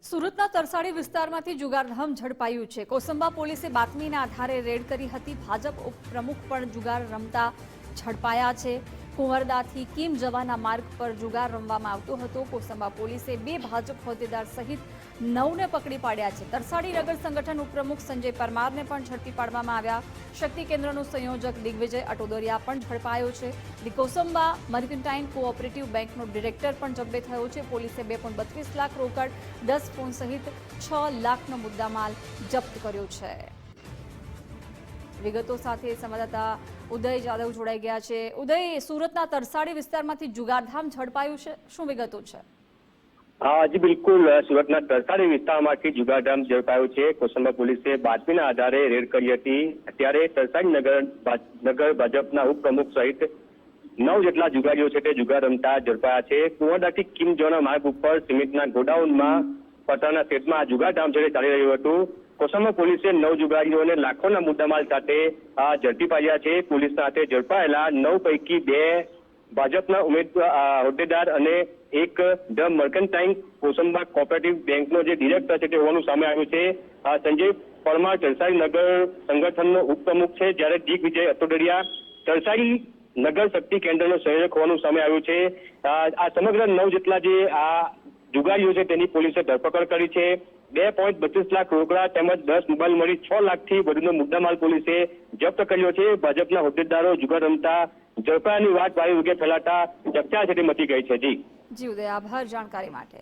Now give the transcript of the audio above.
સુરતના તરસાડી વિસ્તારમાંથી જુગારધામ ઝડપાયું છે। કોસંબા પોલીસે બાતમીના આધારે રેડ કરી હતી। ભાજપ ઉપપ્રમુખ પણ જુગાર રમતા ઝડપાયા છે। કુંવરદાથી કીમ જવાના માર્ગ પર જુગાર રમવામાં આવતો હતો। કોસંબા પોલીસે 2 ભાજપ હોદ્દેદાર સહિત 9ને પકડી પાડ્યા છે। તરસાડી નગર સંગઠન ઉપપ્રમુખ સંજય પરમારને પણ ઝડપી પાડવામાં આવ્યા। શક્તિ કેન્દ્રનો સંયોજક દિગ્વિજય અટોદરિયા પણ ઝડપાયો છે। ધી કોસંબા મર્કન્ટાઇલ કોઓપરેટિવ બેંકનો ડિરેક્ટર પણ જબ્બે થયો છે। પોલીસે 2.32 લાખ રોકડ 10 ફોન સહિત 6 લાખનો મુદ્દામાલ જપ્ત કર્યો છે। વિગતો સાથે સંવાદદાતા ઉદય જાદવ જોડાઈ ગયા છે। ઉદય, સુરતના તરસાડી વિસ્તારમાંથી જુગારધામ ઝડપાયું છે, શું વિગતો છે? જી બિલકુલ, સુરતના તરસાડી વિસ્તારમાંથી જુગારધામ ઝડપાયું છે। કોસંબા પોલીસે બાતમીના આધારે રેડ કરી હતી। અત્યારે તરસાડી નગર ભાજપના ઉપપ્રમુખ સહિત 9 જેટલા જુગારીઓ છે તે જુગાર રમતા ઝડપાયા છે। કુંવરદાથી કીમ જવાના માર્ગ ઉપર સિમેન્ટના ગોડાઉનમાં પતરાના સેટમાં જુગારધામ છે ચાલી રહ્યું હતું। કોસંબા પોલીસે 9 જુગારીઓને લાખોના મુદ્દામાલ સાથે ઝડપી પાડ્યા છે। પોલીસના હાથે ઝડપાયેલા 9 પૈકી 2 ભાજપના હોદ્દેદાર અને એક ધ મર્કન્ટાઇલ કોસંબા કોઓપરેટિવ બેંકનો જે ડિરેક્ટર છે તે હોવાનું સામે આવ્યું છે। સંજય પરમાર તરસાડી નગર સંગઠનનો ઉપપ્રમુખ છે, જ્યારે દિગ્વિજય અટોદરિયા તરસાડી નગર શક્તિ કેન્દ્રનો સંયોજક હોવાનું સામે આવ્યું છે। આ સમગ્ર 9 જેટલા જે આ જુગારીઓ છે તેની પોલીસે ધરપકડ કરી છે। 2.32 લાખ રોકડા તેમજ 10 મોબાઈલ મળી 6 લાખથી વધુનો મુદ્દામાલ પોલીસે જપ્ત કર્યો છે। ભાજપના હોદ્દેદારો જુગાર રમતા ઝડપાયાની વાત ભારે વેગે ફેલાતા ચર્ચા છે તે મચી ગઈ છે। જી ઉદય, આભાર જાણકારી માટે।